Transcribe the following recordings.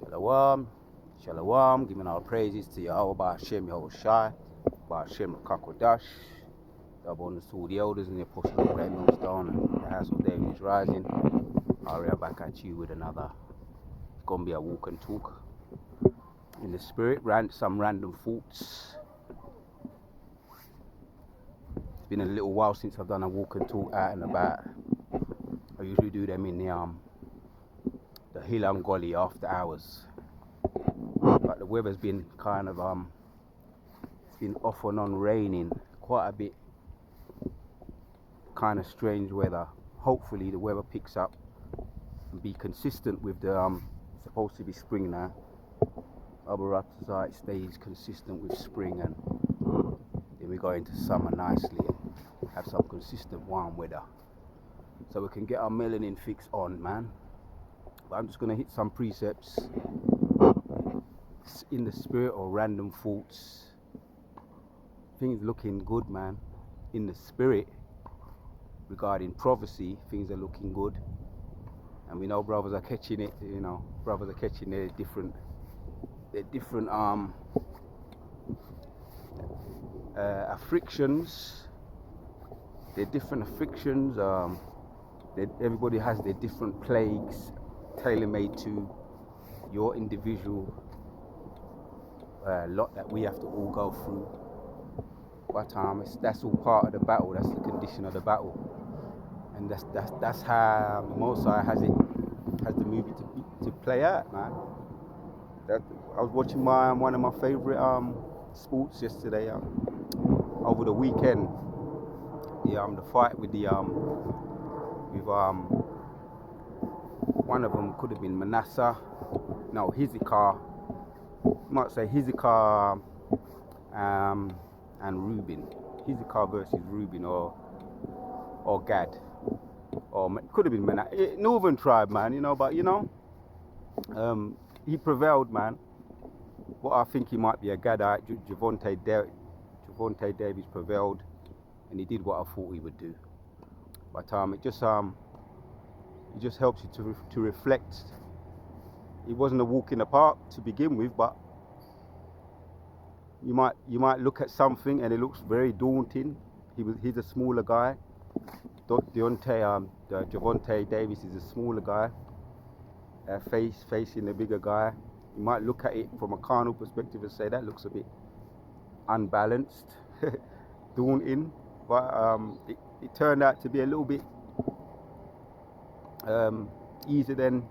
Shalom, Shalom, giving all praises to Yahweh Hashem Yahushai, Hashem Kakodash, the bonus to the elders and the apostle of Great Millstone and the house of David is rising. I'll be back at you with another. It's gonna be a walk and talk in the spirit, some random thoughts. It's been a little while since I've done a walk and talk out and about. I usually do them in the Hill Gully after hours. But the weather's been kind of it's been off and on raining quite a bit. Kind of strange weather. Hopefully the weather picks up and be consistent with the supposed to be spring now. It stays consistent with spring, and then we go into summer nicely and have some consistent warm weather, so we can get our melanin fix on, man. But I'm just gonna hit some precepts in the spirit or random thoughts. Things looking good, man. In the spirit regarding prophecy, things are looking good, and we know brothers are catching it. Brothers are catching their different afflictions. Their different afflictions. Everybody has their different plagues, tailor-made to your individual lot that we have to all go through. But that's all part of the battle. That's the condition of the battle, and that's how Mosai has the movie to play out, man. I was watching one of my favorite sports yesterday over the weekend. The fight with one of them could have been Manasseh. No, Hezekiah. You might say Hezekiah and Reuben. Hezekiah versus Reuben or Gad. Or could have been Manasseh. Northern tribe, man, but he prevailed, man. What I think he might be a Gadite. Javonte Davis prevailed, and he did what I thought he would do. But it just helps you to reflect. It wasn't a walk in the park to begin with, but you might look at something and it looks very daunting. He's a smaller guy. Javonte Davis is a smaller guy, facing a bigger guy. You might look at it from a carnal perspective and say that looks a bit unbalanced, daunting. But it turned out to be a little bit easier than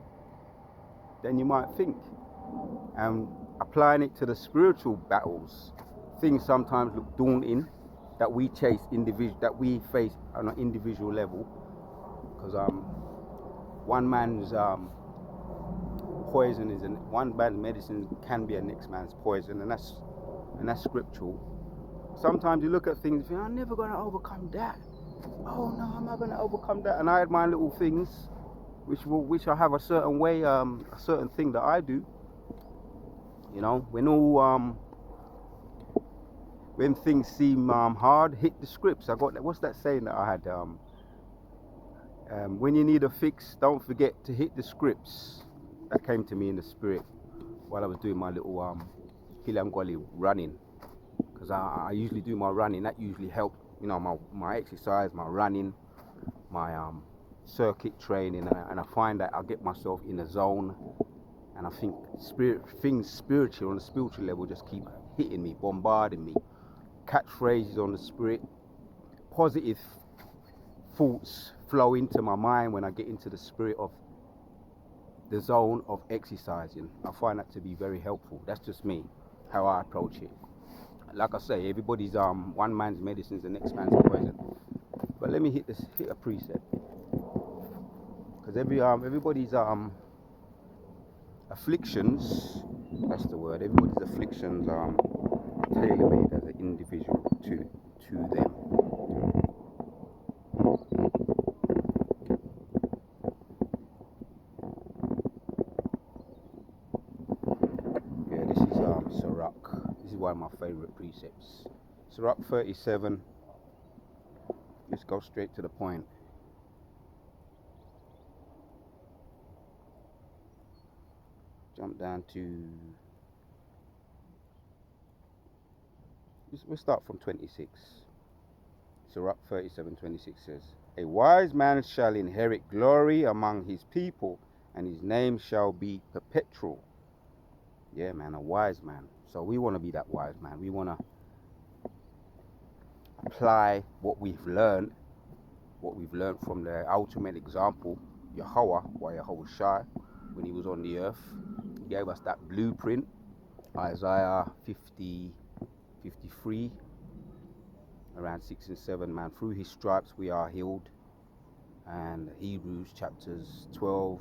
you might think. And applying it to the spiritual battles, things sometimes look daunting that we face on an individual level, because one man's poison one man's medicine can be a next man's poison, and that's scriptural. Sometimes you look at things and think, I'm never gonna overcome that. Oh no, I'm not gonna overcome that. And I had my little things, which I have a certain way, a certain thing that I do. When things seem hard, hit the scripts. I got that. What's that saying that I had? When you need a fix, don't forget to hit the scripts. That came to me in the spirit while I was doing my little Hill Gully running, because I usually do my running. That usually helps, my exercise, my running, my circuit training, and I find that I get myself in a zone, and I think things spiritual on the spiritual level just keep hitting me, bombarding me. Catchphrases on the spirit, positive thoughts flow into my mind when I get into the spirit of the zone of exercising. I find that to be very helpful. That's just me, how I approach it. Like I say, everybody's one man's medicine is the next man's poison. But let me hit a precept, because everybody's afflictions, that's the word. Everybody's afflictions are tailor-made as an individual to them. This is Sirach. This is one of my favorite precepts. Sirach 37. Let's go straight to the point. jump down to, we'll start from 26. Sirach 37:26 says, a wise man shall inherit glory among his people, and his name shall be perpetual. Yeah, man, a wise man. So we want to be that wise man. We want to apply what we've learned from the ultimate example, Yahweh, or Yahweh Shai, when he was on the earth. He gave us that blueprint, Isaiah 53, around 6 and 7, man. Through his stripes we are healed. And Hebrews chapters 12,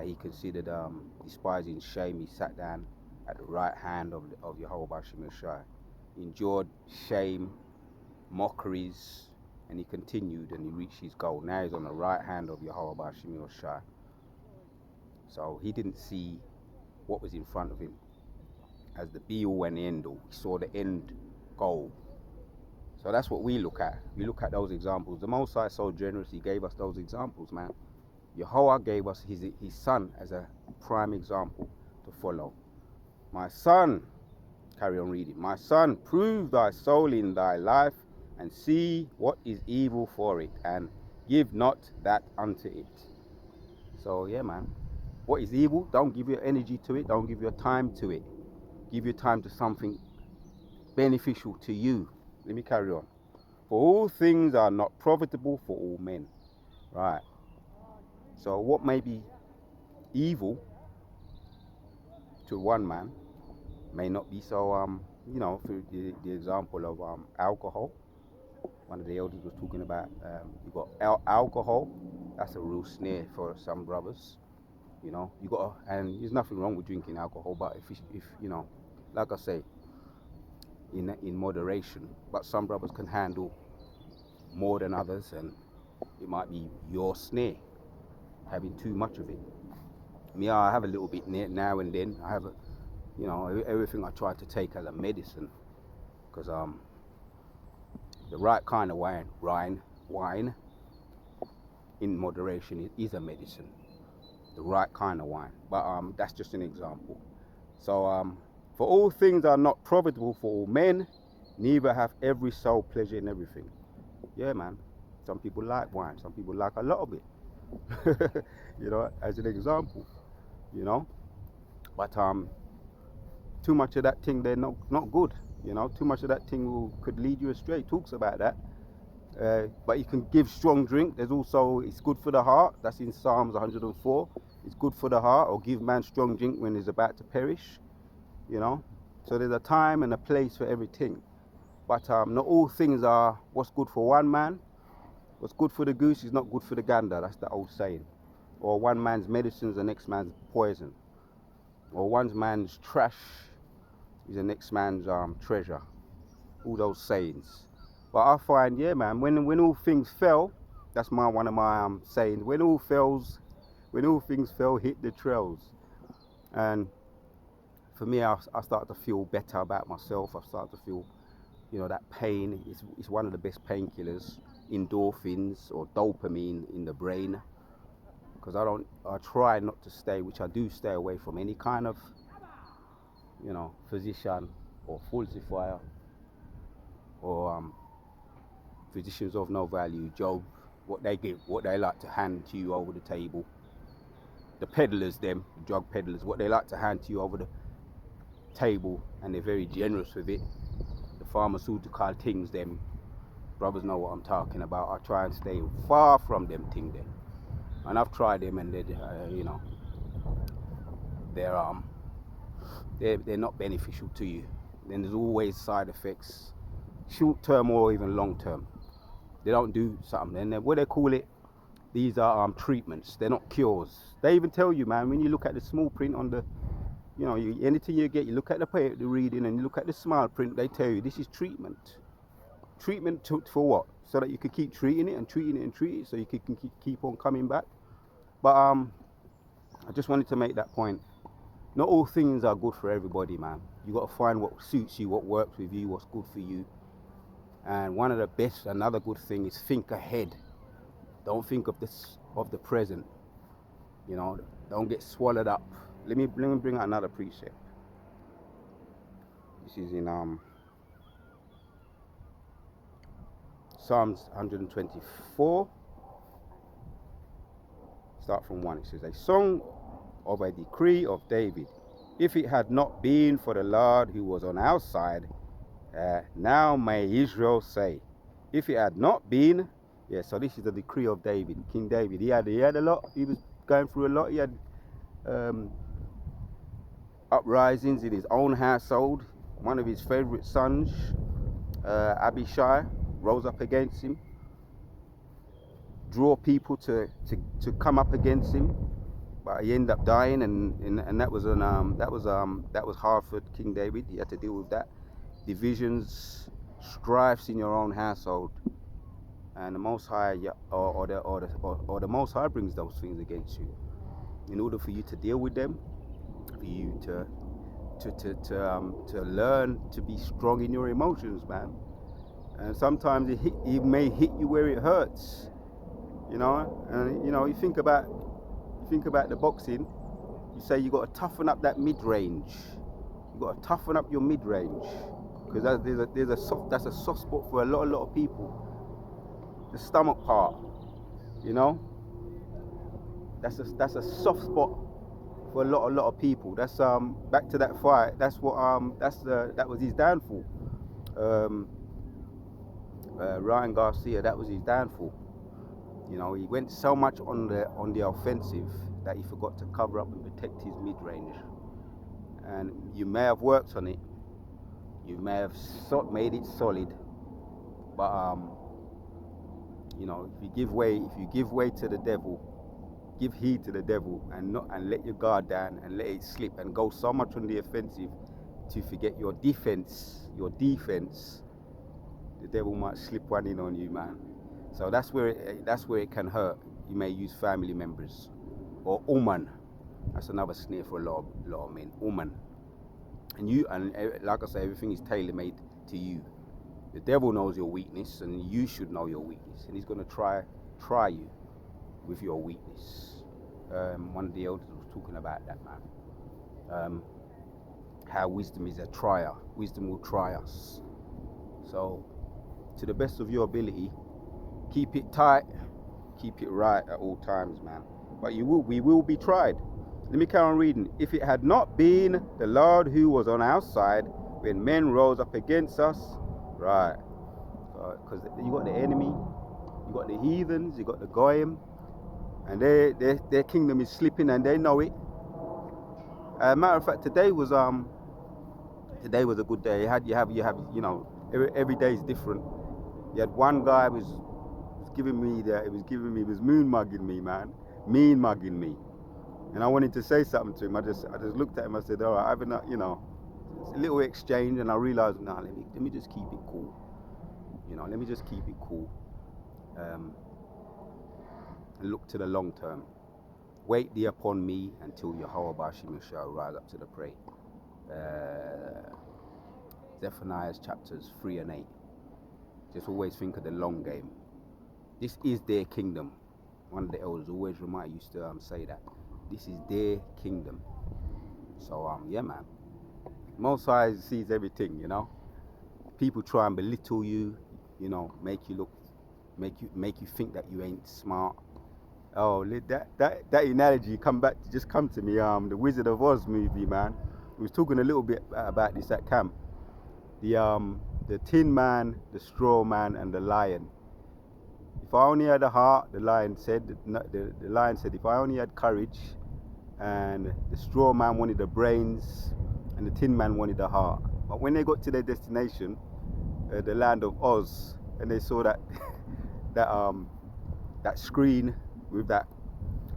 he considered despising shame. He sat down at the right hand of Yahweh Bashim Shai. He endured shame, mockeries, and he continued and he reached his goal. Now he's on the right hand of Yahweh Bashim Shai. So he didn't see what was in front of him as the be-all and end-all. He saw the end goal. So that's what we look at. We look at those examples. The Most High is so generous, he gave us those examples, man. Yahweh gave us his son as a prime example to follow. My son, carry on reading. My son, prove thy soul in thy life, and see what is evil for it, and give not that unto it. So yeah, man. What is evil? Don't give your energy to it. Don't give your time to it. Give your time to something beneficial to you. Let me carry on. For all things are not profitable for all men. Right. So what may be evil to one man may not be so, for the example of alcohol. One of the elders was talking about, you got alcohol. That's a real snare for some brothers. You know, you got, and there's nothing wrong with drinking alcohol, but if like I say, in moderation. But some brothers can handle more than others, and it might be your snare, having too much of it. Me, I have a little bit now and then. I have everything I try to take as a medicine, because the right kind of wine in moderation is a medicine. The right kind of wine, but that's just an example. So for all things are not profitable for all men, neither have every soul pleasure in everything. Yeah, man. Some people like wine, some people like a lot of it. As an example, but too much of that thing, they're not good. Too much of that thing could lead you astray. Talks about that. But you can give strong drink. There's also, it's good for the heart. That's in Psalms 104. It's good for the heart, or give man strong drink when he's about to perish. So there's a time and a place for everything. But not all things are what's good for one man. What's good for the goose is not good for the gander. That's the old saying. Or one man's medicine is the next man's poison. Or one man's trash is the next man's treasure. All those sayings. But I find, yeah, man, when all things fell, that's one of my sayings. When all things fell, hit the trails. And for me, I start to feel better about myself. I start to feel, that pain. It's one of the best painkillers, endorphins or dopamine in the brain. Because I try not to stay, which I do stay away from any kind of, physician or falsifier or physicians of no value. Job, what they like to hand to you over the table. The peddlers, the drug peddlers, what they like to hand to you over the table, and they're very generous with it. The pharmaceutical things, them brothers know what I'm talking about. I try and stay far from them things then. And I've tried them, and they're not beneficial to you. Then there's always side effects, short term or even long term. They don't do something. And what they call it, these are treatments. They're not cures. They even tell you, man, when you look at the small print on the, anything you get, you look at the reading and you look at the small print, they tell you this is treatment. Treatment for what? So that you can keep treating it and treating it and treating it, so you can keep on coming back. But I just wanted to make that point. Not all things are good for everybody, man. You got to find what suits you, what works with you, what's good for you. And another good thing is think ahead. Don't think of the present. Don't get swallowed up let me bring out another precept. This is in Psalms 124. Start from 1. It says, a song of a decree of David. If it had not been for the Lord who was on our side, now may Israel say. If it had not been, so this is the decree of David, King David. He had a lot. He was going through a lot. He had uprisings in his own household. One of his favorite sons, Abishai, rose up against him, draw people to come up against him, but he ended up dying, and that was hard for King David. He had to deal with that, divisions, strifes in your own household, and the Most High or the Most High brings those things against you in order for you to deal with them, for you to learn to be strong in your emotions, man. And sometimes it may hit you where it hurts, you know. And you think about the boxing. You say you got to toughen up that mid-range. You got to toughen up your mid-range, because that's a soft spot for a lot of people. The stomach part, you know. That's a soft spot for a lot of people. That's back to that fight. That's what that was his downfall. Ryan Garcia, that was his downfall. You know, he went so much on the offensive that he forgot to cover up and protect his mid-range. And you may have worked on it, you may have made it solid, but if you give way to the devil, give heed to the devil, and let your guard down and let it slip and go so much on the offensive to forget your defense, the devil might slip one in on you, man. So that's where it can hurt. You may use family members or woman. That's another snare for a lot of men. Woman, and like I say, everything is tailor-made to you. The devil knows your weakness, and you should know your weakness, and he's going to try you with your weakness. One of the elders was talking about that, man. How wisdom is a trier. Wisdom will try us. So, to the best of your ability, keep it tight, keep it right at all times, man. But we will be tried. Let me carry on reading. If it had not been the Lord who was on our side when men rose up against us, right? Because you got the enemy, you got the heathens, you got the goyim, and their kingdom is slipping, and they know it. Matter of fact, today was a good day. Every day is different. You had one guy was moon mugging me, man, mean mugging me, and I wanted to say something to him. I just looked at him. I said, all right, it's a little exchange, and I realized, let me just keep it cool. Let me just keep it cool. And look to the long term. Wait thee upon me until Yahweh shall rise up to the prey. Zephaniah chapters 3 and 8. Just always think of the long game. This is their kingdom. One of the elders always used to say that. This is their kingdom. So yeah, man. Most High sees everything, People try and belittle you, make you think that you ain't smart. Oh, that analogy come to me. The Wizard of Oz movie, man. We was talking a little bit about this at camp. The Tin Man, the Straw Man, and the Lion. If I only had a heart, the lion said. The lion said, if I only had courage, and the Straw Man wanted the brains, and the Tin Man wanted the heart. But when they got to their destination, the land of Oz, and they saw that that screen with that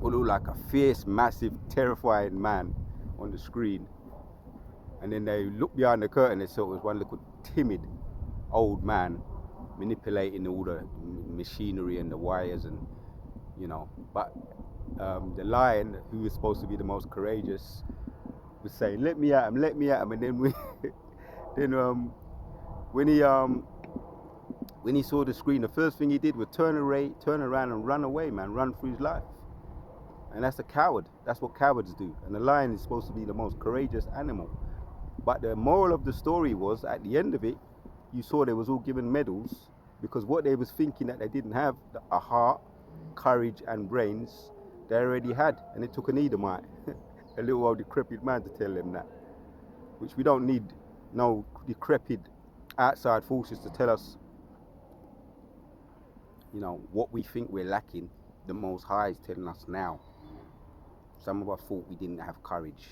what looked like a fierce, massive, terrifying man on the screen, and then they looked behind the curtain, they saw it was one little timid old man manipulating all the machinery and the wires, and but the lion, who was supposed to be the most courageous, was saying, let me at him, and then when he saw the screen, the first thing he did was turn around and run away, man, run for his life. And that's a coward. That's what cowards do. And the lion is supposed to be the most courageous animal. But the moral of the story was, at the end of it, you saw they was all given medals because what they was thinking that they didn't have, a heart, courage and brains, they already had. And it took an Edomite, a little old decrepit man, to tell them that. Which we don't need no decrepit outside forces to tell us, what we think we're lacking. The Most High is telling us now. Some of us thought we didn't have courage.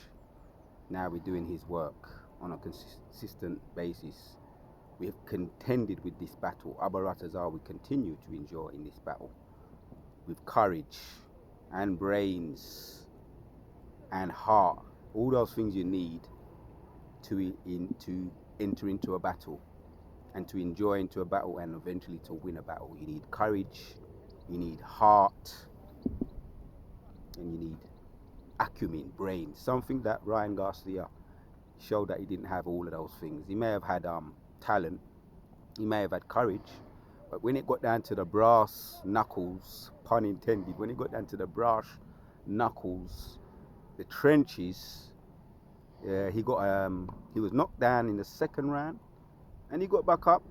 Now we're doing his work on a consistent basis. We have contended with this battle. Abba Ratazar, we continue to endure in this battle with courage and brains and heart. All those things you need to enter into a battle and to enjoy into a battle and eventually to win a battle. You need courage, you need heart, and you need acumen, brain. Something that Ryan Garcia showed that he didn't have all of those things. He may have had talent, he may have had courage, but when it got down to the brass knuckles, pun intended, when it got down to the brass knuckles, the trenches, he was knocked down in the second round, and he got back up.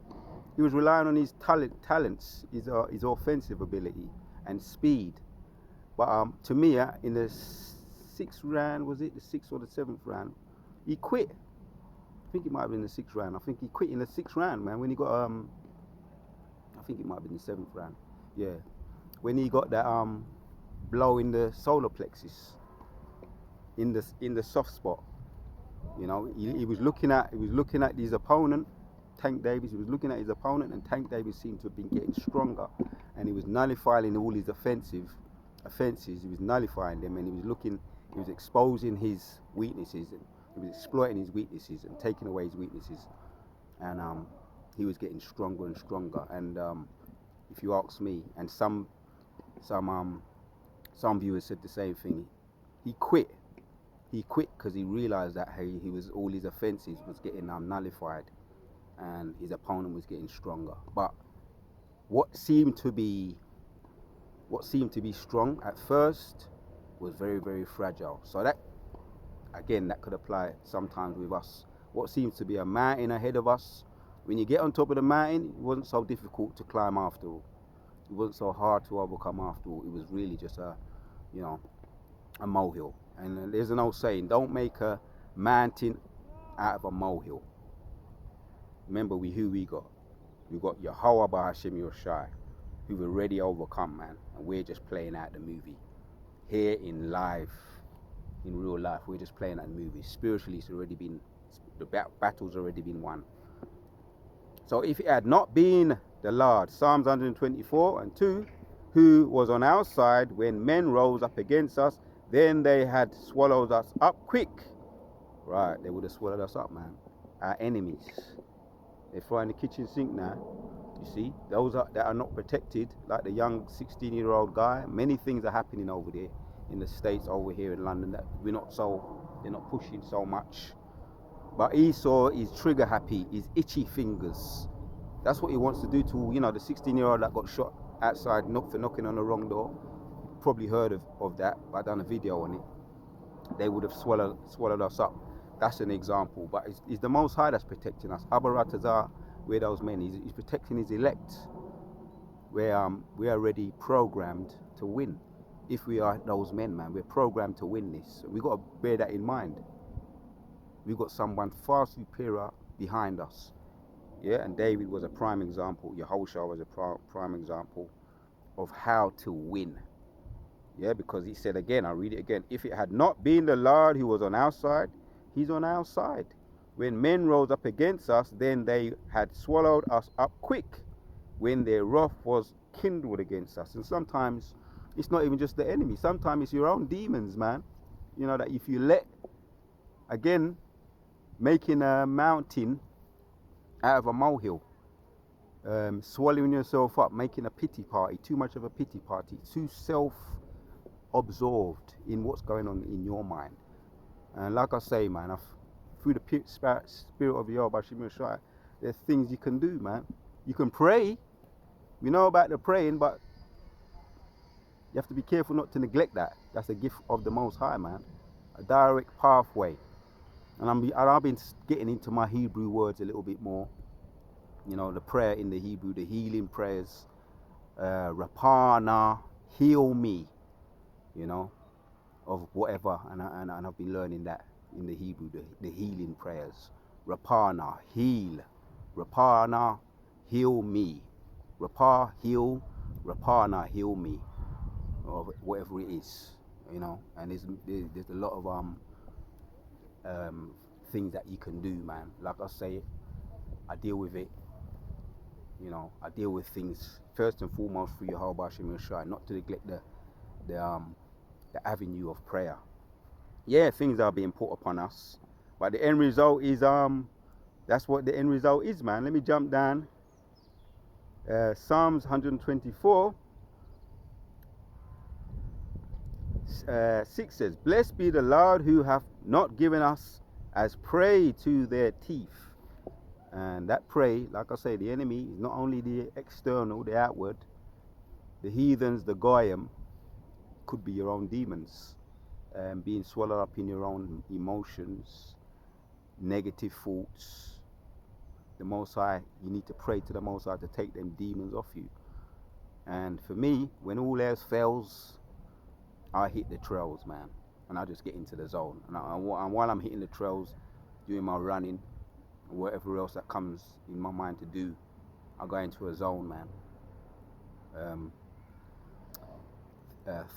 He was relying on his talents, his offensive ability and speed. But to me, in the sixth round, was it the sixth or the seventh round, he quit. I think it might have been the sixth round. I think he quit in the sixth round, man. When he got I think it might have been the seventh round. Yeah, when he got that blow in the solar plexus, in the soft spot. He was looking at his opponent, Tank Davis. He was looking at his opponent, and Tank Davis seemed to have been getting stronger, and he was nullifying all his offenses. He was nullifying them, and he was exposing his weaknesses, and he was exploiting his weaknesses and taking away his weaknesses, and he was getting stronger and stronger. And if you ask me, and some viewers said the same thing, he quit because he realized that all his offenses was getting nullified, and his opponent was getting stronger. But what seemed to be strong at first was very, very fragile. So that could apply sometimes with us. What seems to be a mountain ahead of us, when you get on top of the mountain, it wasn't so difficult to climb after all. It wasn't so hard to overcome after all. It was really just a molehill. And there's an old saying, don't make a mountain out of a molehill. Remember who we got. We got Yahweh Bahashim Yoshai, who've already overcome, man. And we're just playing out the movie. Here in real life, we're just playing out the movie. Spiritually, the battle's already been won. So if it had not been the Lord, Psalms 124:2, who was on our side when men rose up against us, then they had swallowed us up quick. Right, they would have swallowed us up, man. Our enemies. They're throwing the kitchen sink now. You see, those that are not protected, like the young 16-year-old guy. Many things are happening over there in the States, over here in London, that they're not pushing so much. But Esau is trigger happy, he's itchy fingers. That's what he wants to do to, the 16-year-old that got shot outside for knocking on the wrong door. Probably heard of that, but I done a video on it. They would have swallowed us up. That's an example. But it's the Most High that's protecting us. Abba Ratazar, we're those men. He's protecting his elect. We are already programmed to win. If we are those men, man, we're programmed to win this. We've got to bear that in mind. We've got someone far superior behind us. Yeah, and David was a prime example. Yehoshua was a prime example of how to win. Yeah, because he said again, I'll read it again. If it had not been the Lord who was on our side, he's on our side. When men rose up against us, then they had swallowed us up quick, when their wrath was kindled against us. And sometimes it's not even just the enemy. Sometimes it's your own demons, man. That if you let, again, making a mountain out of a molehill, swallowing yourself up, making a pity party, too much of a pity party, too self-absorbed in what's going on in your mind. And like I say, man, through the spirit of Yahweh Shimon Shai, there's things you can do, man. You can pray. We know about the praying, but You have to be careful not to neglect that. That's a gift of the Most High, man. A direct pathway. And I've been getting into my Hebrew words a little bit more. You know, the prayer in the Hebrew, the healing prayers. Rapana, heal me. You know, of whatever. And I've been learning that in the Hebrew, the healing prayers. Rapana, heal. Rapana, heal me. Rapa, heal. Rapana, heal me. Or whatever it is, you know. And there's a lot of things that you can do, man. Like I say, I deal with it. You know, I deal with things first and foremost through Yahweh Hashem Yeshua, not to neglect the avenue of prayer. Yeah, things are being put upon us, but the end result is that's what the end result is, man. Let me jump down. Psalms 124. 6 says, "Blessed be the Lord who hath not given us as prey to their teeth." And that prey, like I say, the enemy is not only the external, the outward, the heathens, the goyim, could be your own demons, being swallowed up in your own emotions, negative thoughts. The Most High, you need to pray to the Most High to take them demons off you. And for me, when all else fails, I hit the trails, man, and I just get into the zone. And while I'm hitting the trails, doing my running, or whatever else that comes in my mind to do, I go into a zone, man.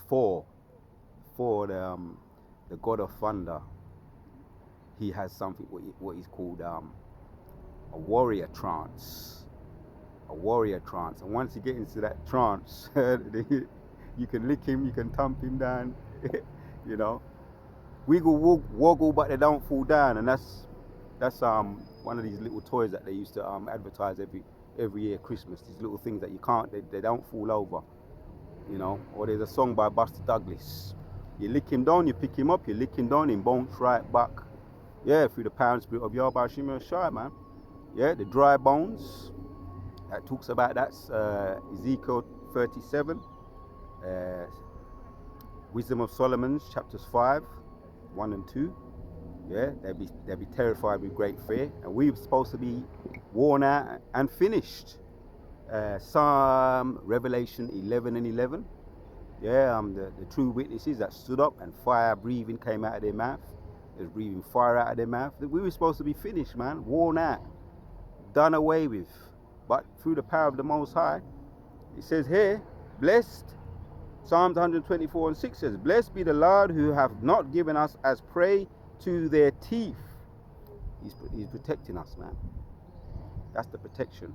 For the God of Thunder, he has something what is called a warrior trance. A warrior trance, and once you get into that trance, you can lick him, you can thump him down, you know. Wiggle, woggle, but they don't fall down, and that's one of these little toys that they used to advertise every year Christmas. These little things that you can't, they don't fall over, you know. Or there's a song by Buster Douglas. You lick him down, you pick him up, you lick him down, and bounce right back. Yeah, through the power and spirit of Yahweh Hashem Yeshua, man. Yeah, the dry bones. That talks about that's Ezekiel 37. Wisdom of Solomon, chapters 5, 1 and 2. Yeah, they'll be terrified with great fear, and we're supposed to be worn out and finished. Psalm, Revelation 11 and 11. Yeah, the true witnesses that stood up and fire breathing came out of their mouth. They was breathing fire out of their mouth. We were supposed to be finished, man, worn out, done away with. But through the power of the Most High, it says here, blessed. Psalms 124 and 6 says, "Blessed be the Lord who hath not given us as prey to their teeth." He's protecting us, man. That's the protection.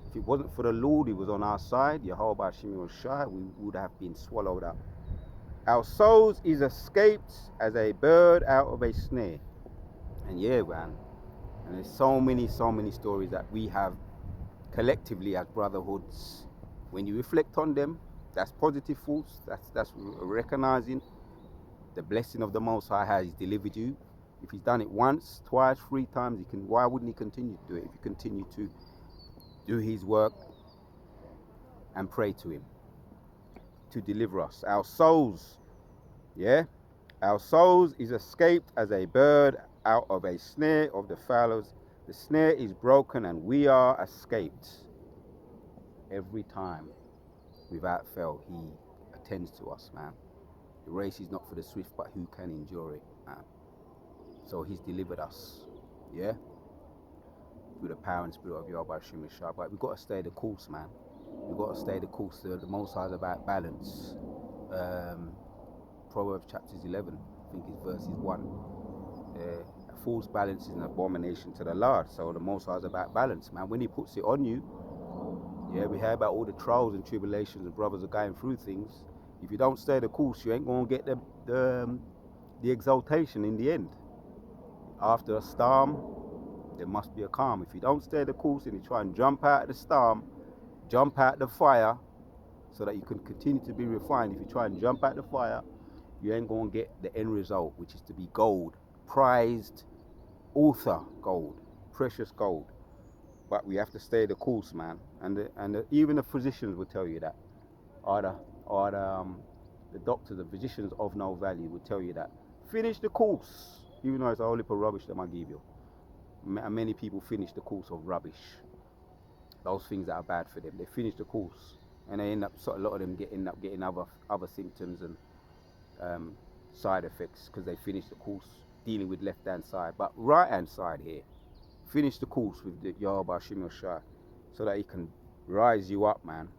If it wasn't for the Lord who was on our side, Yahweh Hashem Yeshua, we would have been swallowed up. Our souls is escaped as a bird out of a snare. And yeah, man. And there's so many stories that we have collectively as brotherhoods. When you reflect on them, that's positive thoughts. That's recognizing the blessing of the Most High has delivered you. If he's done it once, twice, 3 times, why wouldn't he continue to do it? If you continue to do his work and pray to him to deliver us. Our souls, yeah? Our souls is escaped as a bird out of a snare of the fowlers. The snare is broken and we are escaped. Every time, without fail, he attends to us, man. The race is not for the swift, but who can endure it, man. So he's delivered us, yeah? Through the power and spirit of Yahweh Hashem Yeshua. But we've got to stay the course, man. We've got to stay the course. The Most High is about balance. Proverbs chapters 11, I think it's verses 1. A fool's balance is an abomination to the Lord. So the Most High is about balance, man. When he puts it on you, yeah, we hear about all the trials and tribulations and brothers are going through things. If you don't stay the course, you ain't going to get the exaltation in the end. After a storm, there must be a calm. If you don't stay the course and you try and jump out of the storm, jump out the fire, so that you can continue to be refined. If you try and jump out the fire, you ain't going to get the end result, which is to be gold, prized author gold, precious gold. But we have to stay the course, man. And even the physicians will tell you that. Either or the doctors, the physicians of no value will tell you that finish the course, even though it's a whole heap of rubbish that I give you. Many people finish the course of rubbish, those things that are bad for them. They finish the course, and they end up, so a lot of them end up getting other symptoms and side effects because they finish the course dealing with left hand side. But right hand side here, finish the course with the Yahweh Hashem Shai, so that he can rise you up, man.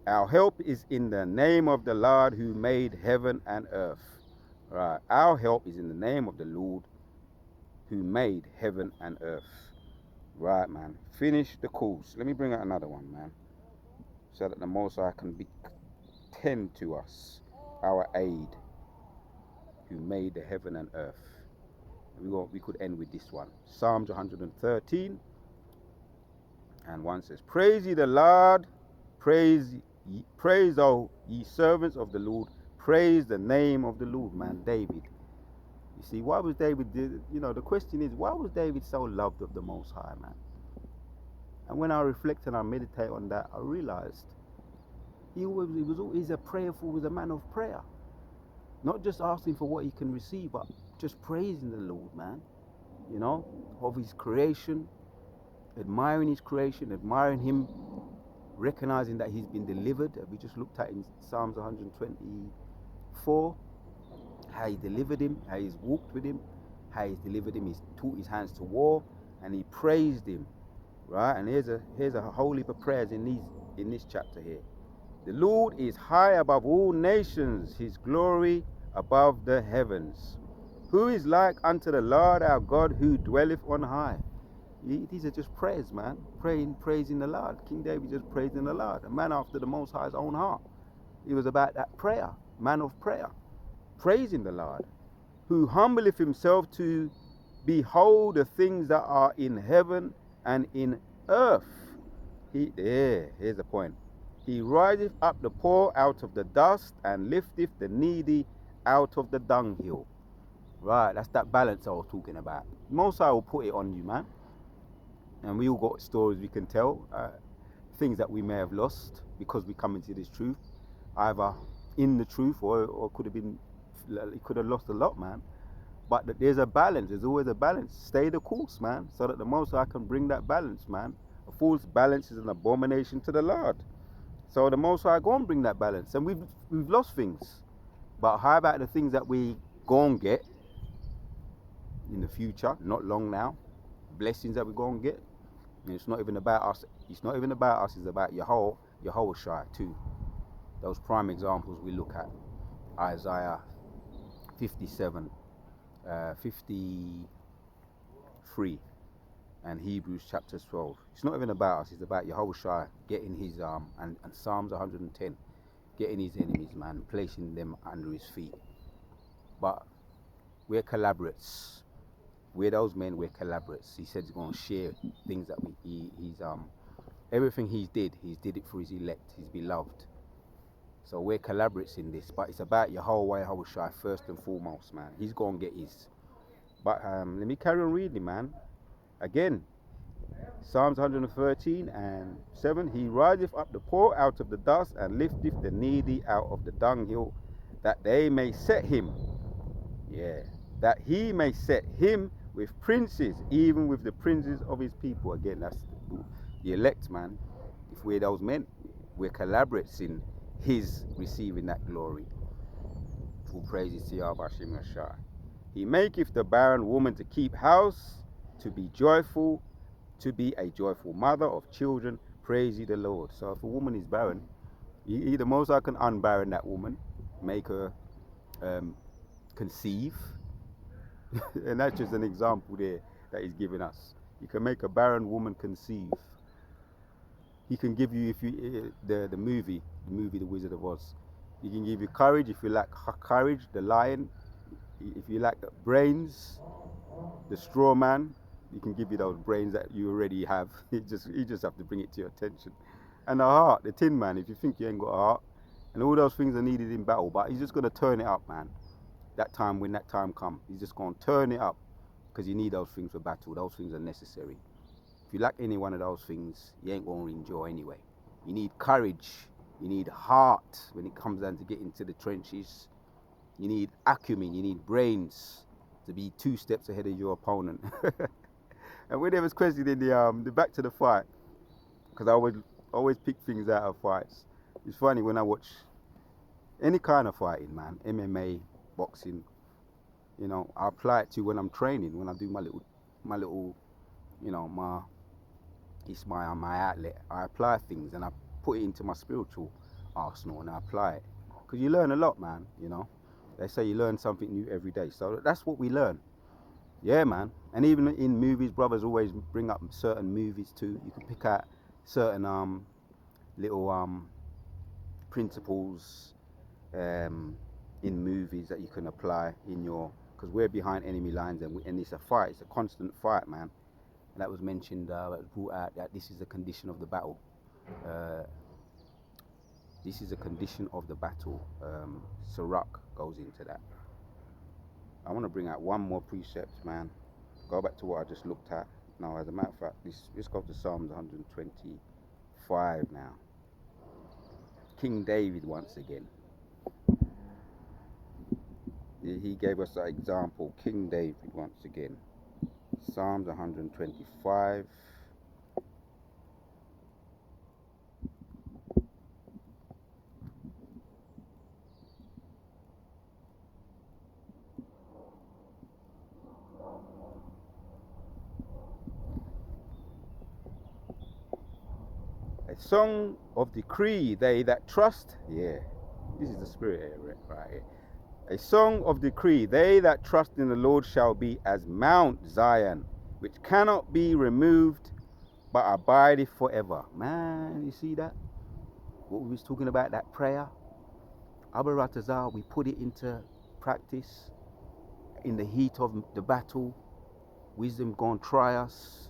Our help is in the name of the Lord who made heaven and earth. Right, our help is in the name of the Lord who made heaven and earth. Right, man. Finish the course. Let me bring out another one, man, so that the Most High can tend to us, our aid, who made the heaven and earth. We could end with this one. Psalms 113 and 1 says, praise ye the Lord, praise, O ye servants of the Lord, praise the name of the Lord, man. David. You see, why was David, the question is, why was David so loved of the Most High, man? And when I reflect and I meditate on that, I realized he's a man of prayer. Not just asking for what he can receive, but just praising the Lord, man. Of his creation, admiring his creation, admiring him, recognizing that he's been delivered. We just looked at in Psalms 124, how he delivered him, how he's walked with him, how he's delivered him, he's taught his hands to war, and he praised him. Right? And here's a whole heap of prayers in this chapter here. The Lord is high above all nations, his glory above the heavens. Who is like unto the Lord our God, who dwelleth on high? These are just prayers, man. Praising the Lord. King David just praising the Lord. A man after the Most High's own heart. He was about that prayer, man of prayer, praising the Lord, who humbleth himself to behold the things that are in heaven and in earth. Here's the point. He riseth up the poor out of the dust and lifteth the needy out of the dunghill. Right, that's that balance I was talking about. Most I will put it on you, man. And we all got stories we can tell, things that we may have lost because we come into this truth, either in the truth or could have lost a lot, man. But there's a balance. There's always a balance. Stay the course, man, so that the Most High can bring that balance, man. A fool's balance is an abomination to the Lord. So the Most High go and bring that balance. And we've lost things. But how about the things that we go and get in the future, not long now? Blessings that we go and get. And it's not even about us. It's not even about us. It's about Yahweh Shai too. Those prime examples we look at. Isaiah 57. 53 and Hebrews chapter 12. It's not even about us, it's about Yahushua getting his and Psalms 110, getting his enemies, man, placing them under his feet. But we're collaborates. We're those men, we're collaborates. He said he's going to share things that he's everything he's did it for his elect, his beloved. So we're collaborates in this, but it's about Yahushua first and foremost, man. He's going to get his. But let me carry on reading, man. Again, Psalms 113 and 7. He riseth up the poor out of the dust and lifteth the needy out of the dunghill, that they may set him. That he may set him with princes, even with the princes of his people. Again, that's the elect, man. If we're those men, we're collaborates in his receiving that glory. Full praises to Yahweh Hashem Shai. He maketh the barren woman to keep house, to be joyful, to be a joyful mother of children. Praise ye the Lord. So if a woman is barren, he the Most High can unbarren that woman, make her conceive. And that's just an example there that he's giving us. He can make a barren woman conceive. He can give you, if you the movie The Wizard of Oz. He can give you courage if you lack courage, the lion. If you lack brains, the straw man. He can give you those brains that you already have. You just have to bring it to your attention. And the heart, the tin man. If you think you ain't got a heart, and all those things are needed in battle, but he's just gonna turn it up, man. That time, when that time comes, he's just gonna turn it up, because you need those things for battle. Those things are necessary. If you lack any one of those things, you ain't going to enjoy anyway. You need courage You need heart when it comes down to get into the trenches. You need acumen, you need brains to be 2 steps ahead of your opponent. And when there was questioning the back to the fight, because I would always pick things out of fights. It's funny when I watch any kind of fighting, man, MMA, boxing, you know, I apply it to when I'm training, when I do my little, you know, it's my outlet. I apply things and I put it into my spiritual arsenal and I apply it. Because you learn a lot, man, you know. They say you learn something new every day. So that's what we learn. Yeah, man. And even in movies, brothers always bring up certain movies too. You can pick out certain little principles in movies that you can apply in your, because we're behind enemy lines and it's a fight. It's a constant fight, man. And that was mentioned, that was brought out, that this is a condition of the battle. This is a condition of the battle. Sirach goes into that. I want to bring out one more precept, man. Go back to what I just looked at. Now, as a matter of fact, let's go to Psalms 125 now. King David once again. He gave us that example. King David once again. Psalms 125. A song of decree, they that trust. Yeah, this is the spirit right here. A song of decree, they that trust in the Lord shall be as Mount Zion, which cannot be removed, but abideth forever. Man, you see that? What we was talking about, that prayer. Abaratazar, we put it into practice in the heat of the battle. Wisdom gonna try us,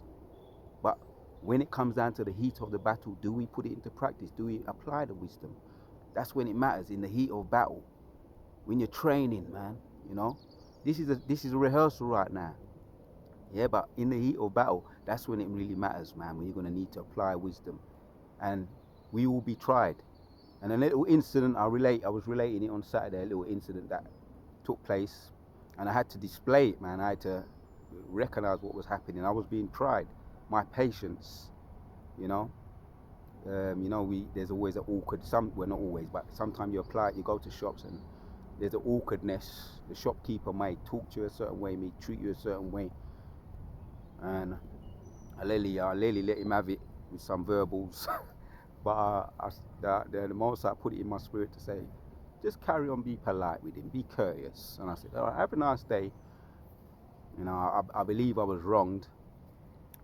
but when it comes down to the heat of the battle, do we put it into practice? Do we apply the wisdom? That's when it matters, in the heat of battle. When you're training, man, you know, this is a rehearsal right now. Yeah, but in the heat of battle, that's when it really matters, man. When you're gonna need to apply wisdom, and we will be tried. And a little incident I was relating it on Saturday. A little incident that took place, and I had to display it, man. I had to recognize what was happening. I was being tried. My patience, you know. There's always an awkward. Well, not always, but sometimes you apply it. You go to shops and there's an awkwardness. The shopkeeper might talk to you a certain way, may treat you a certain way, and I literally let him have it with some verbals. But the most I put it in my spirit to say, just carry on, be polite with him, be courteous. And I said, all right, have a nice day. You know, I believe I was wronged,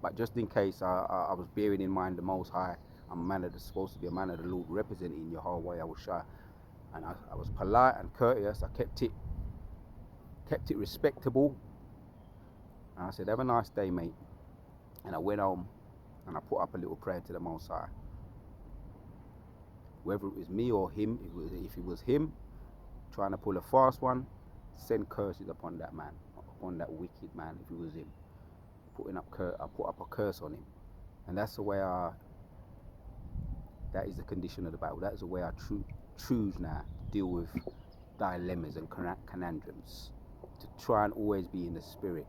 but just in case, I was bearing in mind the Most High. I'm a man that's supposed to be a man of the Lord, representing Yahweh. I was shy, and I was polite and courteous. I kept it respectable. And I said, have a nice day, mate. And I went home and I put up a little prayer to the Most High. Whether it was me or him, if it was him trying to pull a fast one, send curses upon that man, upon that wicked man. If it was him, I put up a curse on him, and that's the way that is the condition of the battle. That is the way I choose now to deal with dilemmas and conundrums, to try and always be in the spirit.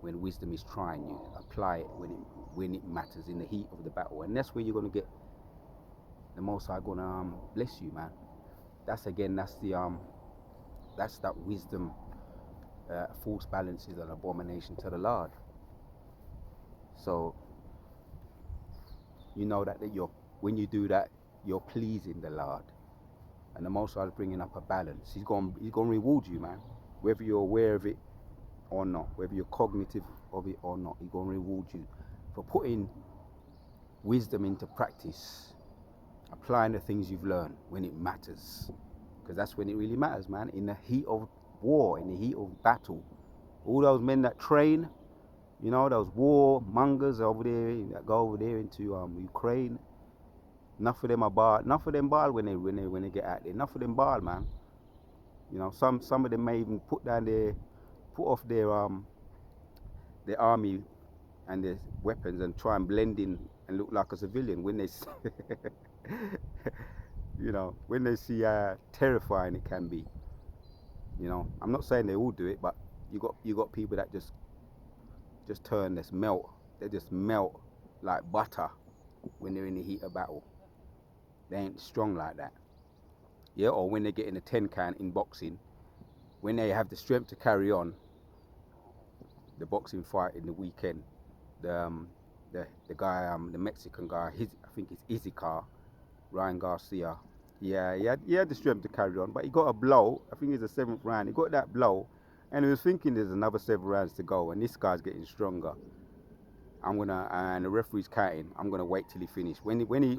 When wisdom is trying you, apply it when it matters, in the heat of the battle, and that's where you're gonna get the Most High gonna bless you, man. That's that wisdom. False balance is an abomination to the Lord. So you know that when you do that, you're pleasing the Lord, and the Most High is bringing up a balance. He's gonna reward you, man, whether you're aware of it or not, whether you're cognitive of it or not. He's gonna reward you for putting wisdom into practice, applying the things you've learned when it matters, because that's when it really matters, man. In the heat of war, in the heat of battle, all those men that train, you know, those war mongers over there that go over there into Ukraine, enough of them are bad. Enough of them bad when they get out there. Enough of them bad, man. You know, some of them may even put off their army and their weapons and try and blend in and look like a civilian when they You know, when they see how terrifying it can be. You know, I'm not saying they all do it, but you got people that just turn this melt. They just melt like butter when they're in the heat of battle. They ain't strong like that. Yeah, or when they get in a 10 can in boxing, when they have the strength to carry on the boxing fight in the weekend, the guy, the Mexican guy, I think it's Izikar, Ryan Garcia. Yeah, he had the strength to carry on, but he got a blow. I think it's the 7th round. He got that blow, and he was thinking there's another 7 rounds to go, and this guy's getting stronger. And the referee's counting. I'm gonna wait till he finishes.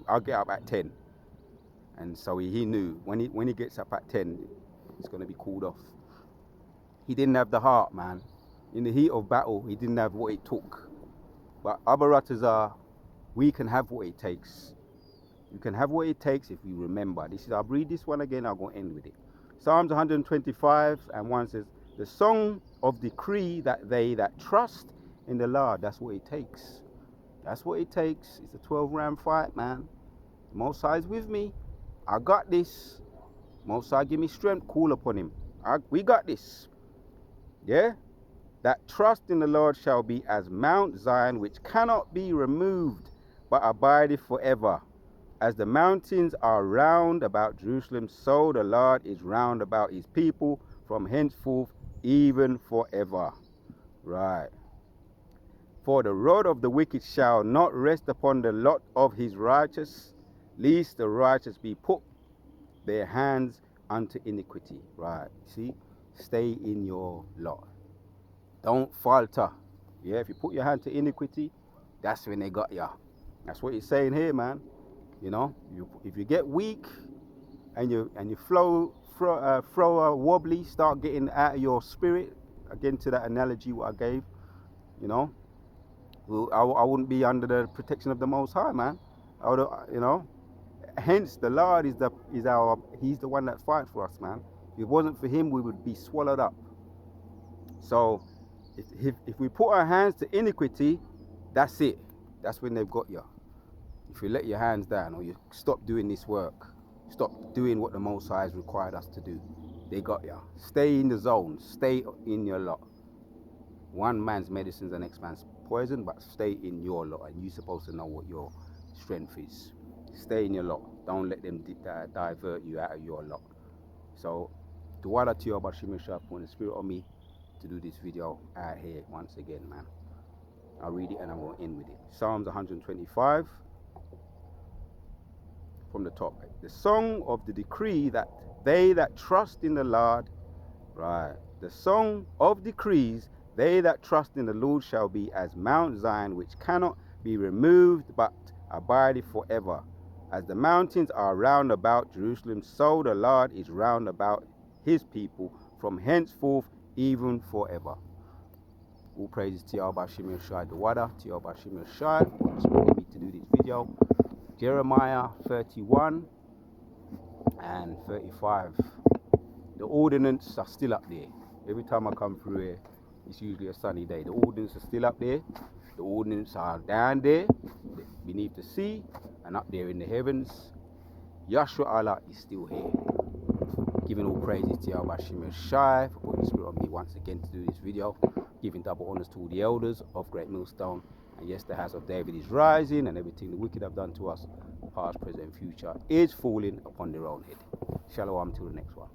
I'll get up at 10, and so he knew when he gets up at 10, it's gonna be called off. He didn't have the heart, man. In the heat of battle, he didn't have what it took. But Abaratazar, we can have what it takes. You can have what it takes if you remember. I'll read this one again, I'll go end with it. Psalms 125 and 1 says, the song of decree that they that trust in the Lord, that's what it takes. That's what it takes. It's a 12-round fight, man. Most High's with me. I got this. Most High give me strength, call upon him. We got this. Yeah? That trust in the Lord shall be as Mount Zion, which cannot be removed, but abideth forever. As the mountains are round about Jerusalem, so the Lord is round about his people from henceforth, even forever. Right. For the road of the wicked shall not rest upon the lot of his righteous, lest the righteous be put their hands unto iniquity. Right. See? Stay in your lot. Don't falter. Yeah, if you put your hand to iniquity, that's when they got you. That's what he's saying here, man. You know, if you get weak and you throw a wobbly, start getting out of your spirit. Again, to that analogy what I gave, you know, I wouldn't be under the protection of the Most High, man. I would, you know. Hence, the Lord he's the one that fights for us, man. If it wasn't for him, we would be swallowed up. So, if we put our hands to iniquity, that's it. That's when they've got you. If you let your hands down or you stop doing this work, stop doing what the Most High has required us to do, they got you. Stay in the zone. Stay in your lot. One man's medicine's the next man's poison, but stay in your lot, and you're supposed to know what your strength is. Stay in your lot. Don't let them divert you out of your lot. So, Duwala to your Bashim Shah, putting the spirit on me to do this video out here once again, man. I'll read it and I'm going to end with it. Psalms 125 from the top. The song of the decree that they that trust in the Lord, right? The song of decrees, they that trust in the Lord shall be as Mount Zion, which cannot be removed, but abideth forever. As the mountains are round about Jerusalem, so the Lord is round about his people from henceforth, even forever. All praises to Yahweh Shemir Shai Dawada, to Yahweh Shemir Shai, for inspiring me to do this video. Jeremiah 31 and 35. The ordinance are still up there. Every time I come through here, it's usually a sunny day. The ordinance are still up there. The ordinance are down there, beneath the sea, and up there in the heavens. Yahshua Allah is still here. Giving all praises to Yahweh Shemir Shai for putting the spirit on me once again to do this video. Giving double honors to all the elders of Great Millstone. And yes, the house of David is rising, and everything the wicked have done to us, past, present, and future, is falling upon their own head. Shalom till the next one.